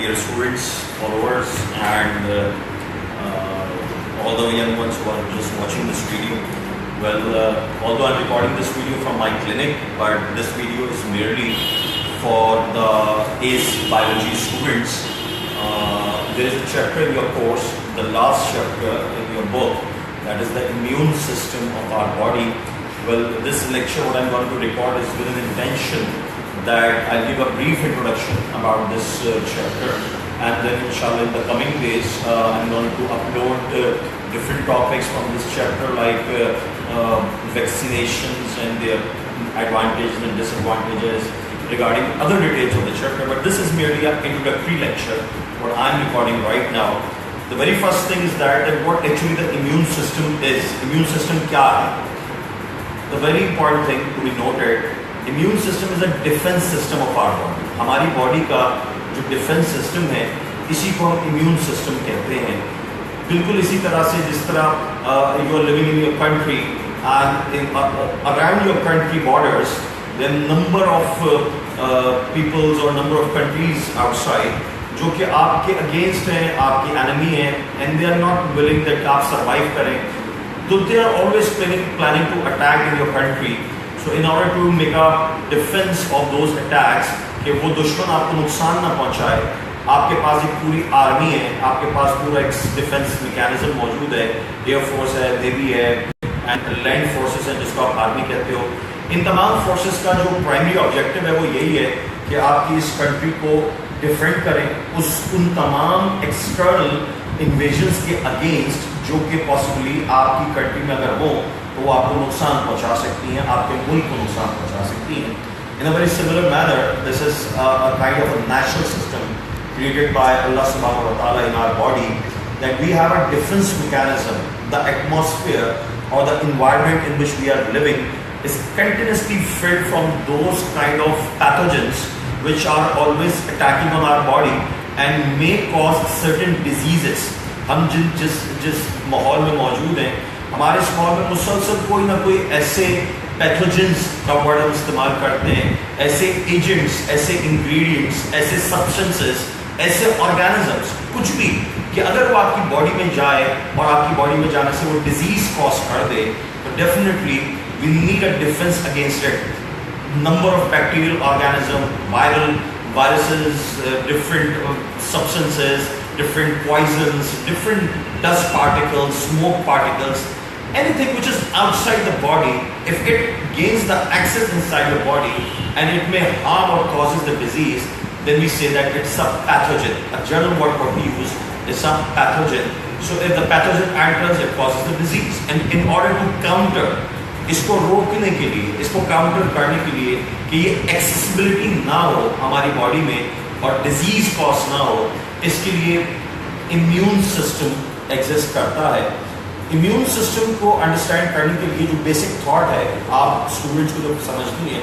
dear students, followers, and all the young ones who are just watching this video. Well, although I'm recording this video from my clinic, but this video is merely for the ACE biology students. There is a chapter in your course, the last chapter in your book, that is the immune system of our body. Well, this lecture, what I'm going to record is with an intention that I'll give a brief introduction about this chapter, and then inshallah in the coming days I'm going to upload different topics from this chapter, like vaccinations and their advantages and disadvantages, regarding other details of the chapter. But this is merely an introductory lecture, what I'm recording right now. The very first thing is that what actually the immune system is. Immune system kya hai? The very important thing to be noted, immune system is a defense system of our body. हमारी body का जो defence system है, इसी को हम immune system कहते हैं. बिल्कुल इसी तरह से जिस तरह you are living in your country and around your country borders, their number of peoples और नंबर ऑफ कंट्रीज आउटसाइड जो कि आपके अगेंस्ट हैं, आपके एनिमी हैं, and they are not willing that आप सर्वाइव करें. So they are always planning to attack in your country. So in order to make a defense of those attacks, कि वो दुश्मन आपको नुकसान ना पहुंचाए, आपके पास एक पूरी आर्मी है, आपके पास पूरा एक डिफेंस मैकेनिज्म मौजूद है. एयर फोर्स है, नेवी है, एंड लैंड फोर्सेस है जिसको आप आर्मी कहते हो. इन तमाम फोर्सेस का जो प्राइमरी ऑब्जेक्टिव है वो यही है कि आपकी इस कंट्री को डिफेंड करें उन तमाम एक्सटर्नल इन्वेजन्स के अगेंस्ट जो कि पॉसिबली आपकी कंट्री में अगर हो तो वो आपको नुकसान पहुंचा सकती हैं, आपके मुल्क को नुकसान पहुंचा सकती हैं. In a very similar manner, this is a kind of a natural system created by Allah subhanahu wa ta'ala in our body, that we have a defense mechanism. The atmosphere or the environment in which we are living is continuously filled from those kind of pathogens which are always attacking on our body and may cause certain diseases. हम जिस माहौल में मौजूद हैं, हमारे इस माहौल में मुसलसल कोई ना कोई ऐसे पैथोजेंस का वर्ड हम इस्तेमाल करते हैं, ऐसे एजेंट्स, ऐसे इंग्रेडिएंट्स, ऐसे सब्सटेंसेस, ऐसे ऑर्गेनिजम्स, कुछ भी कि अगर वो आपकी बॉडी में जाए और आपकी बॉडी में जाने से वो डिजीज कॉज कर दे, तो definitely we need a defence against it. Number of bacterial organism, viruses, different substances, different poisons, different dust particles, smoke particles, anything which is outside the body, if it gains the access inside the body and it may harm or causes the disease, then we say that it's a pathogen. A general word what we use is a pathogen. So if the pathogen enters, it causes the disease. And in order to counter, इसको रोकने के लिए, इसको counter करने के लिए कि ये एक्सेसिबिलिटी ना हो हमारी बॉडी में और डिजीज कॉज ना हो, इसके लिए इम्यून सिस्टम एग्जिस्ट करता है. इम्यून सिस्टम को अंडरस्टैंड करने के लिए जो बेसिक थॉट है, आप स्टूडेंट्स को जो समझनी है,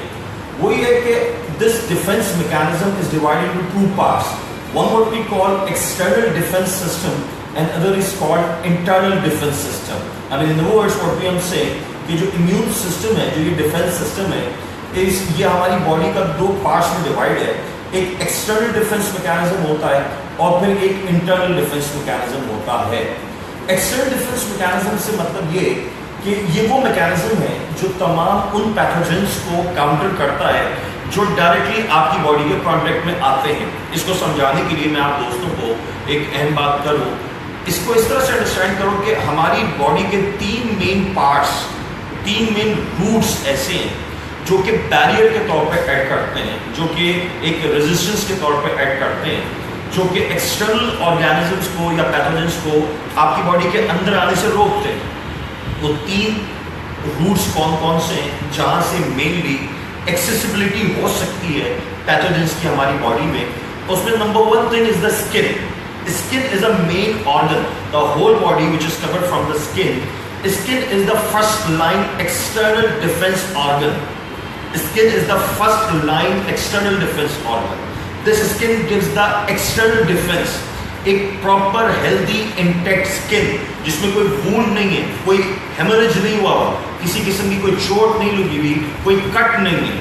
वो ये है कि this defence mechanism is divided into two parts. One what we call external defence system and other is called internal defence system. I mean in other words what we are saying कि जो immune system है, जो ये defence system है, ये हमारी body का दो पार्ट्स में डिवाइड है. एक एक्सटर्नल डिफेंस मैकेनिज्म होता है और फिर एक इंटरनल डिफेंस मैकेनिज्म होता है. एक्सटर्नल डिफेंस मैकेनिज्म से मतलब ये कि ये वो मैकेनिज्म है जो तमाम उन पैथोजेंस को काउंटर करता है जो डायरेक्टली आपकी बॉडी के कॉन्टेक्ट में आते हैं. इसको समझाने के लिए मैं आप दोस्तों को एक अहम बात करूँ. इसको इस तरह से अंडरस्टैंड करो कि हमारी बॉडी के तीन मेन पार्ट्स, तीन मेन रूट्स ऐसे हैं जो कि बैरियर के तौर पे ऐड करते हैं, जो कि एक रेजिस्टेंस के तौर पे ऐड करते हैं, जो कि एक्सटर्नल ऑर्गेनिजम्स को या पैथोजेंस को आपकी बॉडी के अंदर आने से रोकते हैं. वो तीन रूट्स कौन कौन से हैं जहाँ से मेनली एक्सेसिबिलिटी हो सकती है पैथोजेंस की हमारी बॉडी में? उसमें number one thing is the skin. Skin is a main organ. The whole body which is covered from the skin. Skin is the first line external defense organ. Skin is the first line external defense organ. This skin gives the external defense. एक proper healthy intact skin जिसमें कोई wound नहीं है, कोई haemorrhage नहीं हुआ, किसी किस्म की कोई चोट नहीं लगी हुई, कोई कट नहीं है,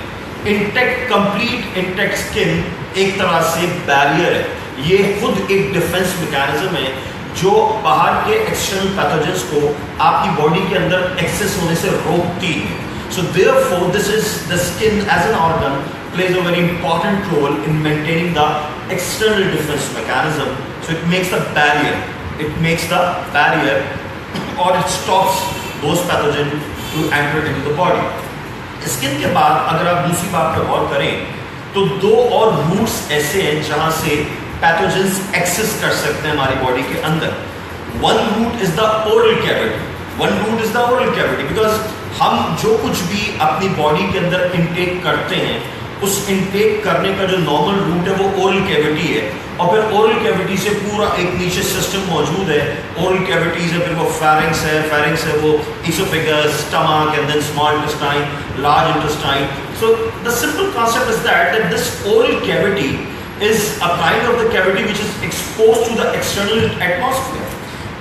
इंटैक्ट कंप्लीट इंटैक्ट स्किन एक तरह से बैरियर है. ये खुद एक डिफेंस मैकेनिज्म है जो बाहर के एक्सटर्नल पैथोजेंस को आपकी बॉडी के अंदर एक्सेस होने से रोकती है. So therefore, this is the skin as an organ plays a very important role in maintaining the external defense mechanism. So it makes the barrier. It makes the barrier, or it stops those pathogens to enter into the body. Skin के बाद अगर आप दूसरी बात पर गौर करें तो दो और रूट्स ऐसे हैं जहां से पैथोजेंस एक्सेस कर सकते हैं हमारी बॉडी के अंदर. One route is the oral cavity. One route is the oral cavity because हम जो कुछ भी अपनी बॉडी के अंदर इनटेक करते हैं उस इनटेक करने का जो नॉर्मल रूट है वो ओरल कैविटी है, और फिर ओरल कैविटी से पूरा एक नीचे सिस्टम मौजूद है. ओरल कैविटीज है, फिर वो फेरिंग्स है वो oesophagus, stomach and then small intestine, large intestine. So the simple concept is that this oral cavity is a kind of the cavity which is exposed to the external atmosphere,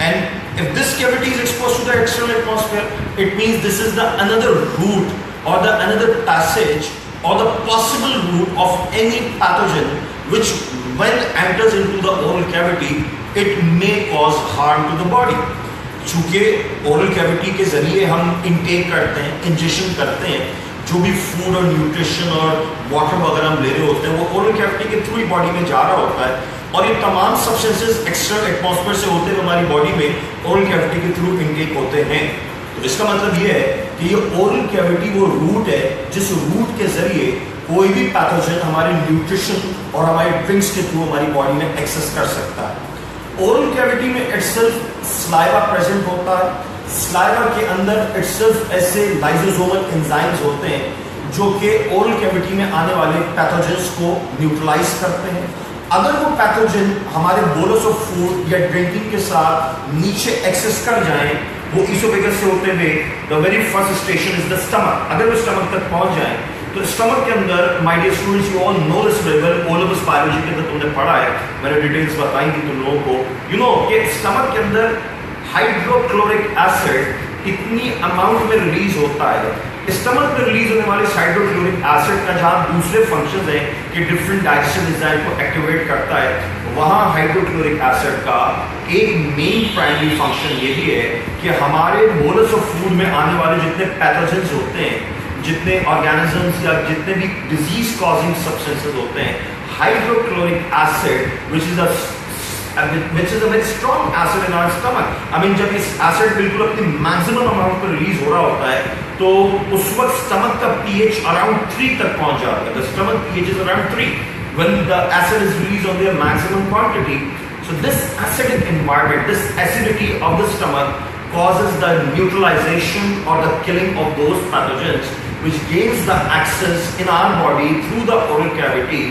and if this cavity is exposed to the external atmosphere, it means this is the another route or the another passage or the possible route of any pathogen which when enters into the oral cavity it may cause harm to the body. चूंकि oral cavity के जरिए हम intake करते हैं, ingestion करते हैं, जो भी फूड और न्यूट्रिशन और वाटर वगैरह हम ले रहे होते हैं वो ओरल कैविटी के थ्रू ही बॉडी में जा रहा होता है, और ये तमाम सब्सटेंसेस एक्सटर्नल एटमॉस्फेयर से होते हुए हमारी बॉडी में ओरल कैविटी के थ्रू इनटेक होते हैं. तो इसका मतलब ये है कि ये ओरल कैविटी वो रूट है जिस रूट के जरिए कोई भी पैथोजन हमारे न्यूट्रिशन और हमारे ड्रिंक्स के थ्रू हमारी बॉडी में एक्सेस कर सकता है. ओरल कैविटी में इटसेल्फ स्लाइवा प्रेजेंट होता है. स्लाइवा के अंदर इटसेल्फ ऐसे लाइसोसोमल एंजाइम्स होते हैं जो कि ओरल कैविटी में आने वाले पैथोजेंस को न्यूट्रलाइज करते हैं. अगर वो पैथोजन हमारे बोलस ऑफ फूड या ड्रिंकिंग के साथ नीचे एक्सेस कर जाएं, वो इसोफेगस से होते हुए the very first station is the stomach. अगर वो स्टमक तक पहुंच जाए तो स्टमक के अंदर my dear students you all know this very well, ओलोबस बायोलॉजी के अंदर तुमने पढ़ा है, मैंने डिटेल्स बताई थी तुम लोगों को. यू नो कि स्टमक के अंदर हाइड्रोक्लोरिक एसिड कितनी अमाउंट में रिलीज होता है. स्टमक में रिलीज होने वाले हाइड्रोक्लोरिक एसिड का जहां दूसरे फंक्शंस हैं कि डिफरेंट डाइजेशन एंजाइम को एक्टिवेट करता है, वहां हाइड्रोक्लोरिक एसिड का एक मेन प्राइमरी फंक्शन ये भी है कि हमारे बोलस ऑफ फूड में आने वाले जितने पैथोजेंस होते हैं, जितने ऑर्गेनिजम्स या जितने भी डिजीज कॉजिंग सब्सटेंसेस होते हैं, hydrochloric acid which is a very strong acid in our stomach. I mean जब इस एसिड बिल्कुल अपनी मैक्सिमम अमाउंट पर रिलीज हो रहा होता है तो उस वक्त स्टमक का पीएच अराउंड 3 तक पहुंच जाता है. The stomach pH is around 3 when the acid is released on their maximum quantity. So this acidic environment, this acidity of the stomach causes the neutralization or the killing of those pathogens which gains the access in our body through the oral cavity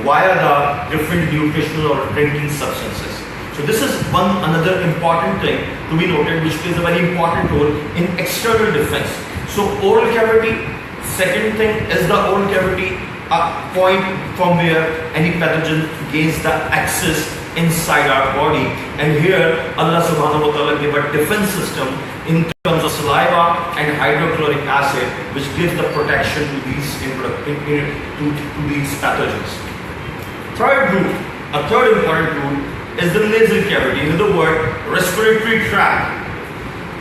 via the different nutritional or drinking substances. So this is another important thing to be noted which plays a very important role in external defense. So oral cavity, second thing is the oral cavity, a point from where any pathogen gains the access inside our body, and here Allah subhanahu wa ta'ala gave a defense system in terms of saliva and hydrochloric acid which gives the protection to these to these pathogens. Third root, a third important root is the nasal cavity, in other words respiratory tract.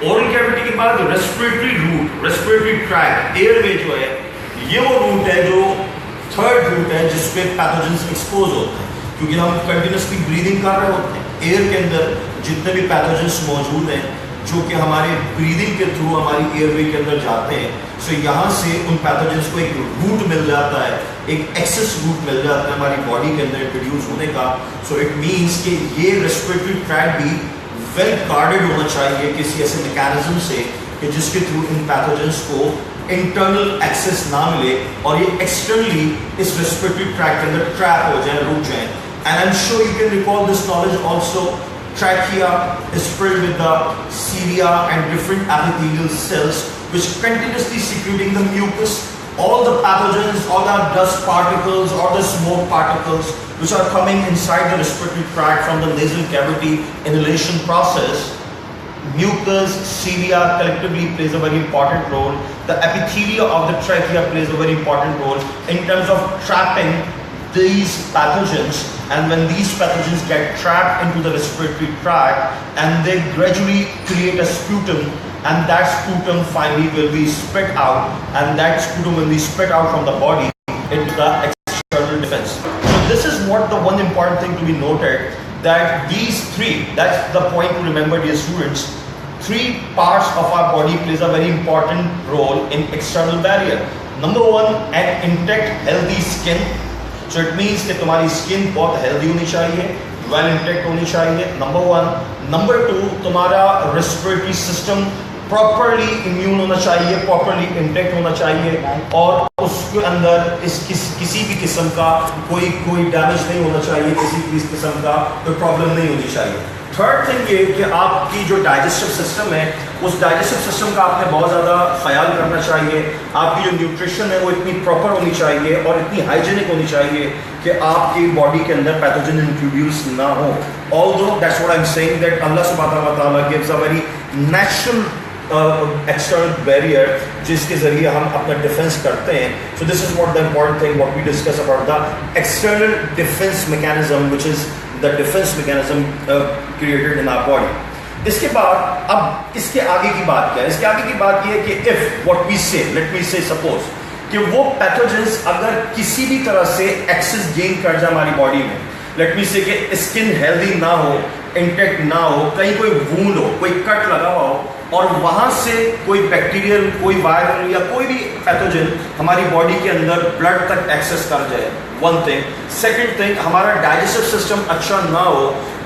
Oral cavity के बाद respiratory route, respiratory tract, airway जो है ये वो root है जो third root है जिसपे पैथोजेंस एक्सपोज होते हैं, क्योंकि हम कंटिन्यूसली ब्रीदिंग कर रहे होते हैं. एयर के अंदर जितने भी पैथोजेंस मौजूद हैं जो कि हमारे ब्रीदिंग के थ्रू हमारी एयरवे के अंदर जाते हैं, सो यहाँ से उन पैथोजेंस को एक रूट मिल जाता है, एक एक्सेस रूट मिल जाता है हमारी बॉडी के अंदर इंट्रोड्यूस होने का. सो इट मीन्स कि ये रेस्पिरेटरी ट्रैक्ट भी वेल गार्डेड होना चाहिए किसी ऐसे मैकेनिज्म से कि जिसके थ्रू इन पैथोजेंस को इंटरनल एक्सेस ना मिले और ये एक्सटर्नली इस रेस्पिरेटरी ट्रैक्ट के अंदर ट्रैप हो जाए, रुक जाए. And I am sure you can recall this knowledge also. Trachea is filled with the cilia and different epithelial cells which continuously secreting the mucus. All the pathogens, all the dust particles or the smoke particles which are coming inside the respiratory tract from the nasal cavity inhalation process, mucus, cilia collectively plays a very important role. The epithelia of the trachea plays a very important role in terms of trapping these pathogens, and when these pathogens get trapped into the respiratory tract and they gradually create a sputum, and that sputum finally will be spit out, and that sputum will be spit out from the body into the external defense. So this is what the one important thing to be noted, that these three, that's the point to remember, dear students, three parts of our body plays a very important role in external barrier. Number one, an intact healthy skin. So it means कि तुम्हारी skin बहुत healthy होनी चाहिए, well intact होनी चाहिए, number one. Number two, तुम्हारा respiratory system properly immune होना चाहिए, प्रॉपरली इंटैक्ट होना चाहिए, और उसके अंदर किसी भी किस्म का कोई डैमेज नहीं होना चाहिए, किसी भी किस्म का कोई प्रॉब्लम नहीं होनी चाहिए. थर्ड थिंग ये कि आपकी जो डाइजेस्टिव सिस्टम है, उस डाइजेस्टिव सिस्टम का आपने बहुत ज़्यादा ख्याल करना चाहिए. आपकी जो न्यूट्रिशन है वो इतनी प्रॉपर होनी चाहिए और इतनी हाइजीनिक होनी चाहिए कि आपकी बॉडी के अंदर पैथोजन इंट्रोड्यूस ना हो. Although that's what I am saying, that अल्लाह सुब्हानहू व तआला gives a very natural external barrier जिसके जरिए हम अपना डिफेंस करते हैं. So this is what the important thing what we discuss about the external defense mechanism, which is the defense mechanism created in our body. इसके बाद अब इसके आगे की बात क्या है? इसके आगे की बात ये है कि if what we say, let me say suppose कि वो पैथोजेंस अगर किसी भी तरह से एक्सेस गेन कर जाए हमारी बॉडी में, लेट मी से कि स्किन हेल्दी ना हो, इंटैक्ट ना हो, कहीं कोई वूंड हो, कोई कट लगा हुआ हो, और वहां से कोई बैक्टीरियल, कोई वायरल या कोई भी पैथोजन हमारी बॉडी के अंदर ब्लड तक एक्सेस कर जाए, वन थिंग. सेकंड थिंग, हमारा डाइजेस्टिव सिस्टम अच्छा ना हो,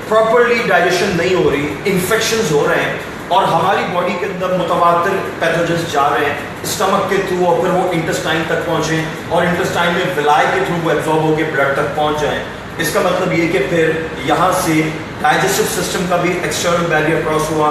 प्रॉपरली डाइजेशन नहीं हो रही, इन्फेक्शंस हो रहे हैं, और हमारी बॉडी के अंदर मुतवातिर पैथोजेंस जा रहे हैं स्टमक के थ्रू, और फिर वो इंटेस्टाइन तक पहुंचे, और इंटेस्टाइन में विलाई के थ्रू वो एब्जॉर्ब होकर ब्लड तक पहुंच जाए. इसका मतलब ये कि फिर यहाँ से डाइजेस्टिव सिस्टम का भी एक्सटर्नल बैरियर क्रॉस हुआ.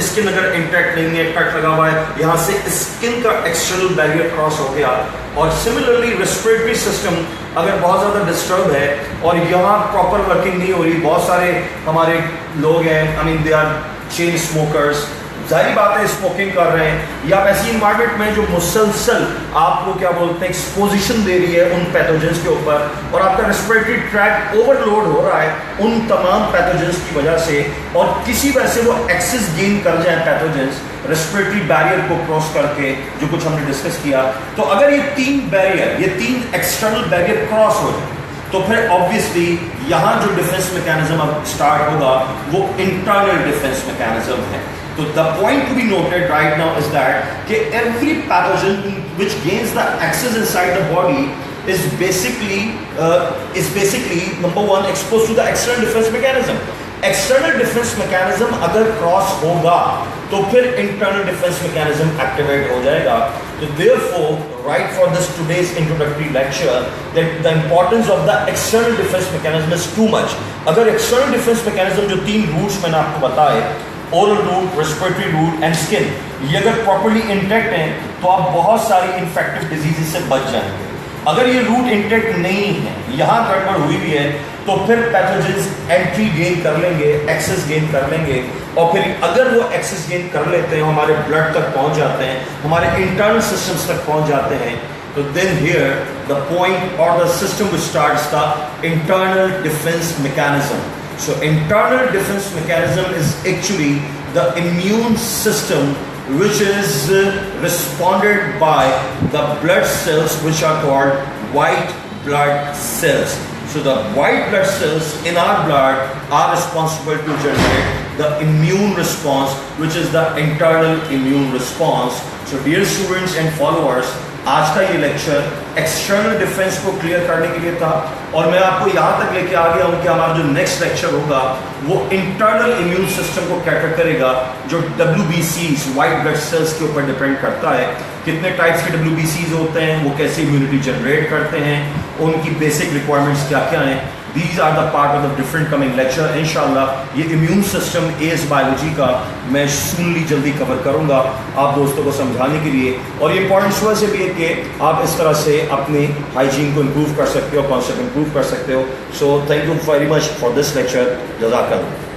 स्किन अगर इंटैक्ट नहीं है, कट लगा हुआ है, यहाँ से स्किन का एक्सटर्नल बैरियर क्रॉस हो गया. और सिमिलरली रेस्पिरेटरी सिस्टम अगर बहुत ज़्यादा डिस्टर्ब है और यहाँ प्रॉपर वर्किंग नहीं हो रही, बहुत सारे हमारे लोग हैं, I mean they are chain smokers, जाहिर बात है स्मोकिंग कर रहे हैं, या ऐसी इन्वायरमेंट में जो मुसलसल आपको क्या बोलते हैं एक्सपोजिशन दे रही है उन पैथोजेंस के ऊपर, और आपका रेस्पिरेटरी ट्रैक्ट ओवरलोड हो रहा है उन तमाम पैथोजेंस की वजह से, और किसी वजह से वो एक्सेस गेन कर जाए पैथोजेंस रेस्पिरेटरी बैरियर को क्रॉस करके, जो कुछ हमने डिस्कस किया. तो अगर ये तीन बैरियर, ये तीन एक्सटर्नल बैरियर क्रॉस हो जाए, तो फिर ऑब्वियसली यहाँ जो डिफेंस मैकेनिज्म अब स्टार्ट होगा वो इंटरनल डिफेंस मैकेनिज्म है. So the point to be noted right now is that every pathogen which gains the access inside the body is basically number one exposed to the external defense mechanism. External defense mechanism अगर cross होगा तो फिर internal defense mechanism activate हो जाएगा. So therefore, right for this today's introductory lecture, that the importance of the external defense mechanism is too much. अगर external defense mechanism जो तीन roots मैंने आपको बताए, oral route, respiratory route and skin, ये अगर प्रॉपर्ली इंटैक्ट हैं तो आप बहुत सारी इन्फेक्टिव डिजीजेस से बच जाएंगे. अगर ये रूट इंटैक्ट नहीं है, यहाँ गड़बड़ हुई भी है, तो फिर पैथोजेंस एंट्री गेन कर लेंगे, एक्सेस गेन कर लेंगे, और फिर अगर वो एक्सेस गेन कर लेते हैं, हमारे ब्लड तक पहुँच जाते हैं, हमारे इंटरनल सिस्टम्स तक पहुँच जाते हैं, तो देन हियर द पॉइंट और the system which starts the internal defence mechanism. So internal defense mechanism is actually the immune system which is responded by the blood cells which are called white blood cells. So the white blood cells in our blood are responsible to generate the immune response, which is the internal immune response. So dear students and followers, आज का ये lecture external defence को clear करने के लिए था, और मैं आपको यहाँ तक लेके आ गया हूँ कि हमारा जो नेक्स्ट लेक्चर होगा वो इंटरनल इम्यून सिस्टम को कैटर करेगा, जो WBCs व्हाइट ब्लड सेल्स के ऊपर डिपेंड करता है. कितने टाइप्स के WBCs होते हैं, वो कैसे इम्यूनिटी जनरेट करते हैं, उनकी बेसिक रिक्वायरमेंट्स क्या क्या हैं. These are the part of the different coming lecture. इंशाल्लाह ये इम्यून सिस्टम एज बायोलॉजी का मैं सुनली जल्दी कवर करूँगा आप दोस्तों को समझाने के लिए, और ये इंपॉर्टेंट सुबह से भी है कि आप इस तरह से अपनी हाइजीन को इम्प्रूव कर सकते हो, कॉन्सेप्ट इम्प्रूव कर सकते हो. So thank you very much for this lecture. जज़ाकल्लाह.